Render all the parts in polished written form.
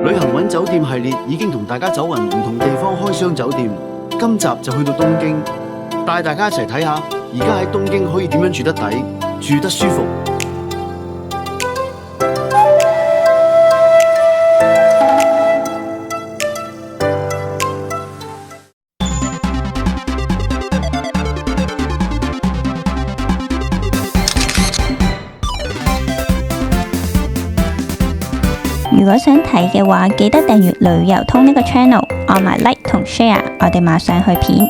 旅行揾酒店系列已經同大家走勻唔同地方開箱酒店，今集就去到東京，帶大家一齊睇下而家喺東京可以點樣住得抵、住得舒服。如果想睇嘅話，記得訂閱旅遊通呢個 channel， 按埋 like 同 share， 我哋馬上去片。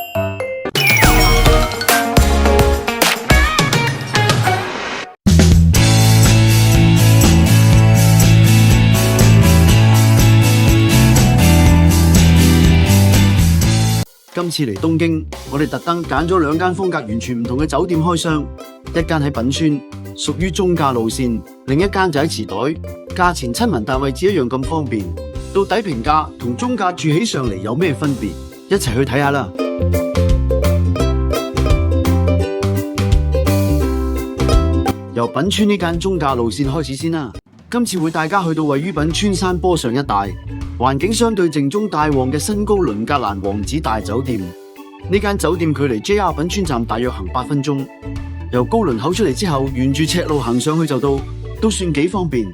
今次嚟東京，我哋特登揀咗兩間風格完全唔同嘅酒店開箱，一間喺品川，屬於中價路線，另一間就喺池袋，價錢親民但位置一樣咁方便。到底平價同中價住起上嚟有咩分別？一齊去睇下啦！由品川呢間中價路線開始先啦。今次會帶大家去到位於品川山坡上一帶，環境相對靜中帶旺嘅新高輪格蘭王子大酒店。呢間酒店距離 JR 品川站大約行8分鐘，由高輪口出嚟之後，沿住赤路行上去就到，都算幾方便。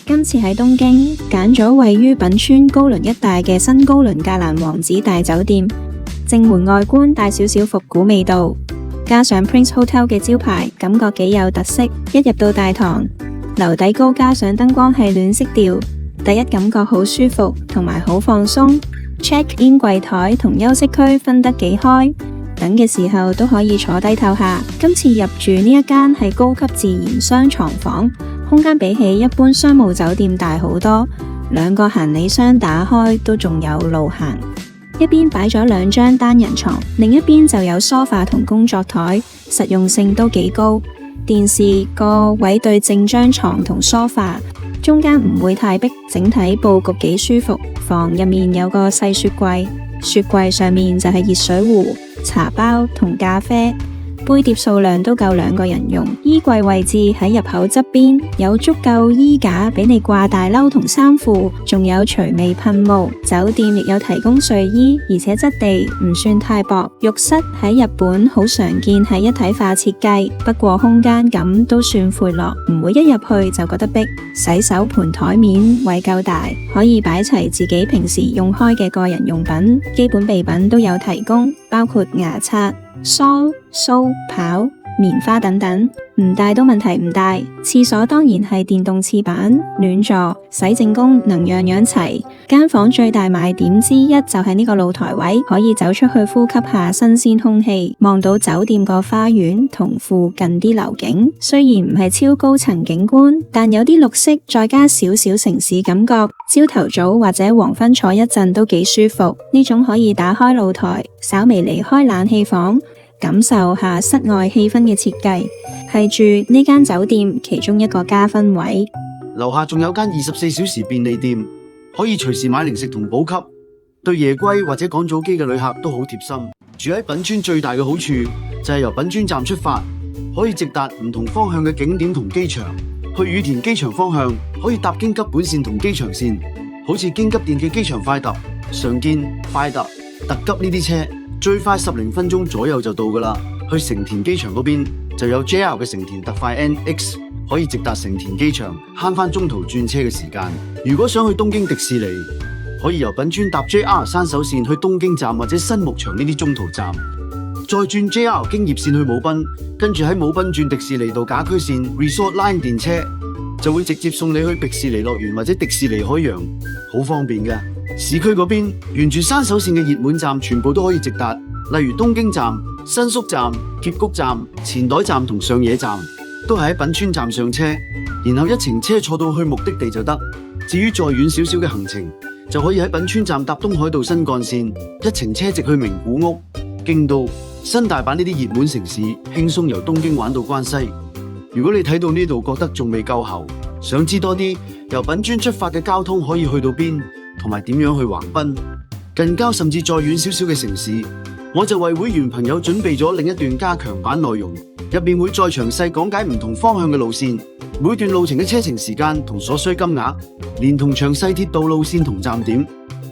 今次喺東京揀咗位於品川高輪一帶嘅新高輪格蘭王子大酒店，正門外觀帶少少復古味道，加上 Prince Hotel 嘅招牌，感覺幾有特色。一入到大堂，樓底高加上燈光係暖色調，第一感覺好舒服同埋好放鬆。Check in 櫃台同休息區分得幾開，等嘅時候都可以坐低唞下。今次入住呢一間係高級自然雙床房，空間比起一般商務酒店大好多，兩個行李箱打開都仲有路行。一邊擺咗2張單人床，另一邊就有梳化同工作台，實用性都幾高。電視個位對正張床同梳化，中間唔會太逼，整體佈局幾舒服。房入面有個細雪櫃，雪櫃上面就係熱水壺、茶包同咖啡。杯碟數量都夠2個人用。衣櫃位置喺入口側邊，有足夠衣架俾你掛大褸同衫褲，仲有除味噴霧。酒店亦有提供睡衣，而且質地唔算太薄。浴室喺日本好常見係一體化設計，不過空間感都算闊落，唔會一入去就覺得逼。洗手盆台面位夠大，可以擺齊自己平時用開嘅個人用品，基本備品都有提供，包括牙刷、梳、鬚、刨、棉花等等，唔大都問題唔大。廁所當然係電動廁板、暖座、洗淨功能樣樣齊。間房最大賣點之一就係呢個露台位，可以走出去呼吸下新鮮空氣，望到酒店個花園同附近啲樓景。雖然唔係超高層景觀，但有啲綠色，再加少少城市感覺。朝頭早或者黃昏坐一陣都幾舒服。呢種可以打開露台，稍微離開冷氣房，感受下室外氣氛嘅設計，係住呢間酒店其中一個加分位。樓下仲有間24小時便利店，可以隨時買零食同補給，對夜歸或者趕早機嘅旅客都好貼心。住喺品川最大嘅好處就係由品川站出發，可以直達唔同方向嘅景點同機場。去羽田機場方向可以搭京急本線同機場線，好似京急電嘅機場快特、常見、快特、特急呢啲車，最快10分鐘左右就到㗎喇。去成田機場嗰邊就有 JR 嘅成田特快 NX， 可以直達成田機場，慳返中途轉車嘅時間。如果想去東京迪士尼，可以由品川搭 JR 山手線去東京站或者新木場呢啲中途站，再轉 JR 京葉線去武濱，跟住喺武濱轉迪士尼度假區線 Resort Line 電車，就會直接送你去迪士尼樂園或者迪士尼海洋，好方便㗎。市區嗰邊沿住山手線嘅熱門站全部都可以直達，例如東京站、新宿站、澀谷站、前袋站同上野站，都係喺品川站上車，然後一程車坐到去目的地就得。至於再遠少少嘅行程，就可以喺品川站搭東海道新幹線，一程車直去名古屋、京都、新大阪呢啲熱門城市，輕鬆由東京玩到關西。如果你睇到呢度覺得仲未夠喉，想知多啲由品川出發嘅交通可以去到邊，同埋點樣去橫濱，近郊甚至再遠少少嘅城市，我就為會員朋友準備咗另一段加強版內容，入面會再詳細講解唔同方向嘅路線，每段路程嘅車程時間同所需金額，連同詳細鐵道路線同站點，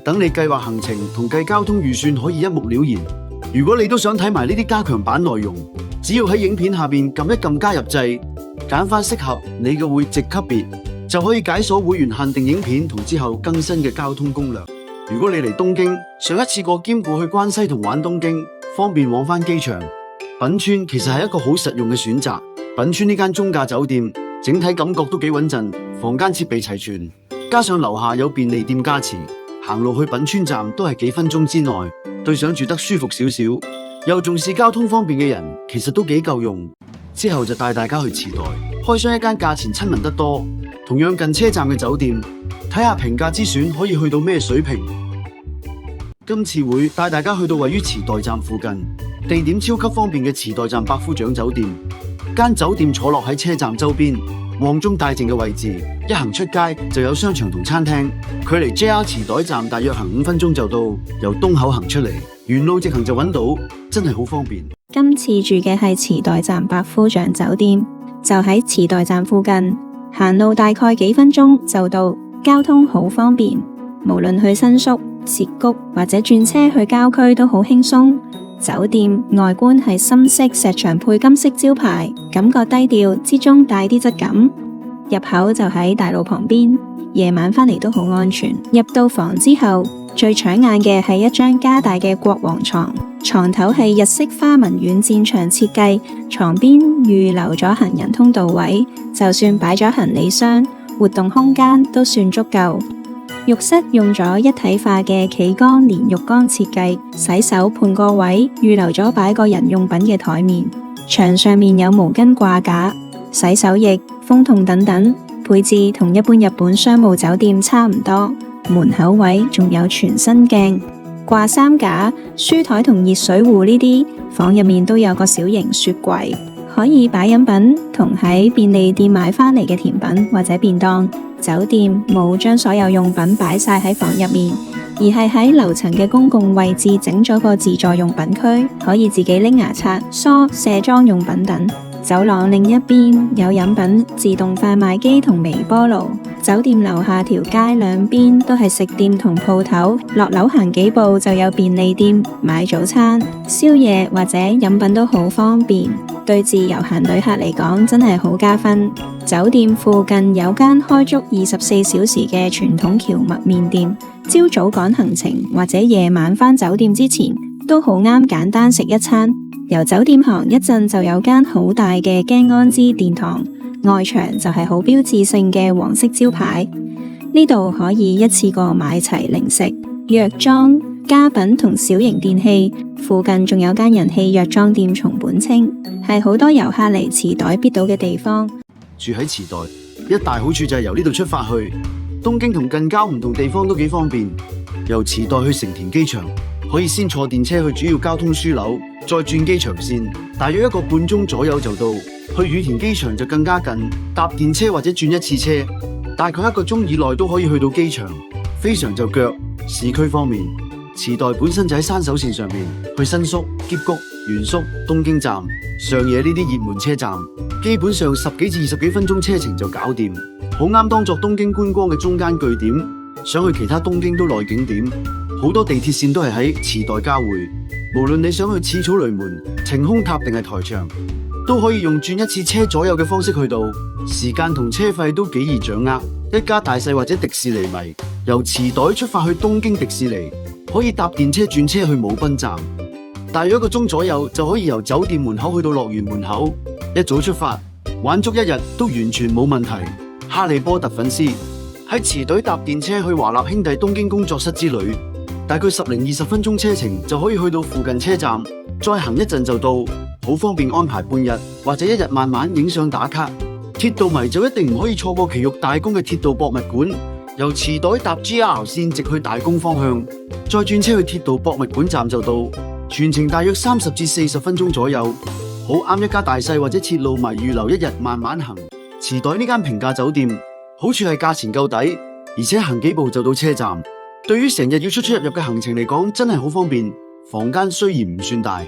等你計劃行程同計交通預算可以一目了然。如果你都想睇埋呢啲加強版內容，只要喺影片下面撳一撳加入掣，揀翻適合你嘅會籍級別，就可以解鎖會員限定影片同之後更新嘅交通攻略。如果你嚟東京，想一次過兼顧去關西同玩東京，方便往返機場，品川其實係一個好實用嘅選擇。品川呢間中價酒店，整體感覺都幾穩陣，房間設備齊全，加上樓下有便利店加持，行路去品川站都係幾分鐘之內。對想住得舒服少少，又重視交通方便嘅人，其實都幾夠用。之後就帶大家去池袋，開箱一間價錢親民得多，同樣近車站嘅酒店。睇下平價之選可以去到咩水平。今次會帶大家去到位於池袋站附近，地點超級方便嘅池袋站百夫長酒店。間酒店坐落喺車站周邊，旺中帶靜嘅位置，一行出街就有商場同餐廳，距離 JR 池袋站大約行5分鐘就到。由東口行出嚟，沿路直行就揾到，真係好方便。今次住嘅係池袋站百夫長酒店，就喺池袋站附近，行路大概幾分鐘就到。交通好方便，無論去新宿、涉谷或者轉車去郊區都好輕鬆。酒店外觀係深色石牆配金色招牌，感覺低調之中帶啲質感。入口就喺大路旁邊，夜晚返嚟都好安全。入到房之後，最搶眼嘅係一張加大嘅國王床，床頭係日式花紋軟墊牆設計，床邊預留咗行人通道位，就算擺咗行李箱，活動空間都算足夠。浴室用咗一體化嘅企缸連浴缸設計，洗手盤個位預留咗擺個人用品嘅台面，牆上面有毛巾掛架、洗手液、風筒等等，配置同一般日本商務酒店差唔多。門口位仲有全身鏡、掛衫架、書台同熱水壺呢啲，房入面都有個小型雪櫃。可以擺飲品同喺便利店買返嚟嘅甜品或者便當。酒店冇將所有用品擺晒喺房入面，而係喺樓層嘅公共位置整咗個自助用品區，可以自己拎牙刷、梳、卸妝用品等。走廊另一邊有飲品自動販賣機同微波爐。酒店樓下條街兩邊都係食店同鋪頭，落樓行幾步就有便利店，買早餐、宵夜或者飲品都好方便。對自由行旅客嚟講真係好加分。酒店附近有間開足24小時嘅傳統蕎麥麵店，朝早趕行程或者夜晚返酒店之前都好啱簡單食一餐。由酒店行一陣就有間好大嘅驚安之殿堂，外牆就係好標誌性嘅黃色招牌。呢度可以一次過買齊零食、藥妝、家品同小型電器。附近仲有間人氣藥妝店松本清，係好多遊客嚟池袋必到嘅地方。住喺池袋，一大好處就係由呢度出發去東京同近郊唔同地方都幾方便。由池袋去成田機場，可以先坐電車去主要交通樞紐，再轉機場線，大約1個半鐘左右就到。去羽田機場就更加近，搭電車或者轉一次車，大概1個鐘以內都可以去到機場。非常就腳。市區方面，池袋本身就喺山手線上面，去新宿、澀谷、原宿、東京站、上野呢啲熱門車站，基本上10幾至20幾分鐘車程就搞掂，好啱當作東京觀光嘅中間據點。想去其他東京都內景點，好多地鐵線都係喺池袋交匯。無論你想去淺草雷門、晴空塔定係台場，都可以用轉一次車左右嘅方式去到。時間同車費都幾易掌握。一家大細或者迪士尼迷，由池袋出發去東京迪士尼，可以搭電車轉車去舞濱站，大約1個鐘左右就可以由酒店門口去到樂園門口。一早出發，玩足1日都完全冇問題。哈利波特粉絲喺池袋搭電車去華納兄弟東京工作室之旅，大概10零20分鐘車程就可以去到附近車站，再行一陣就到，好方便安排半日或者1日慢慢影相打卡。鐵道迷就一定唔可以錯過埼玉大宮嘅鐵道博物館，由池袋搭 JR 線直去大宮方向，再轉車去鐵道博物館站就到，全程大約30至40分鐘左右，好啱一家大細或者鐵路迷預留1日慢慢行。池袋呢間平價酒店，好處係價錢夠抵，而且行幾步就到車站。對於成日要出出入入嘅行程嚟講，真係好方便。房間雖然唔算大，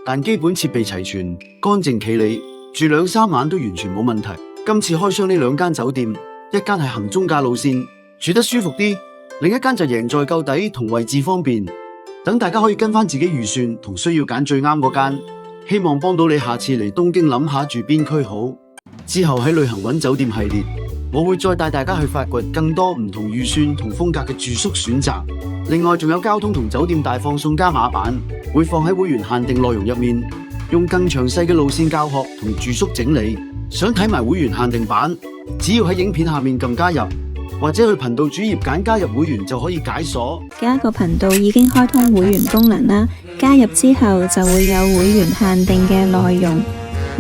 但基本設備齊全，乾淨企理，住2-3晚都完全冇問題。今次開箱呢2間酒店，一間係行中價路線，住得舒服啲，另一間就贏在夠抵同位置方便。等大家可以跟翻自己預算同需要揀最啱嗰間，希望幫到你下次嚟東京諗下住邊區好。之後喺旅行揾酒店系列，我會再帶大家去發掘更多唔同預算同風格嘅住宿選擇。另外仲有交通同酒店大放送加碼版，會放喺會員限定內容入面，用更詳細嘅路線教學同住宿整理。想睇埋會員限定版，只要喺影片下面撳加入，或者去頻道主頁揀加入會員就可以解鎖。加個頻道已經開通會員功能啦，加入之後就會有會員限定嘅內容、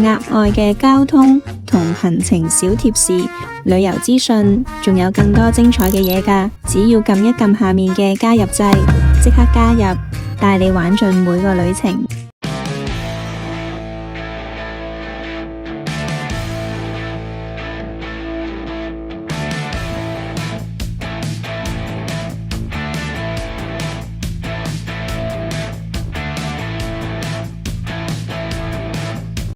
額外嘅交通同行程小貼士、旅遊資訊，仲有更多精彩嘅嘢㗎。只要撳一撳下面嘅加入掣，即刻加入，帶你玩盡每個旅程。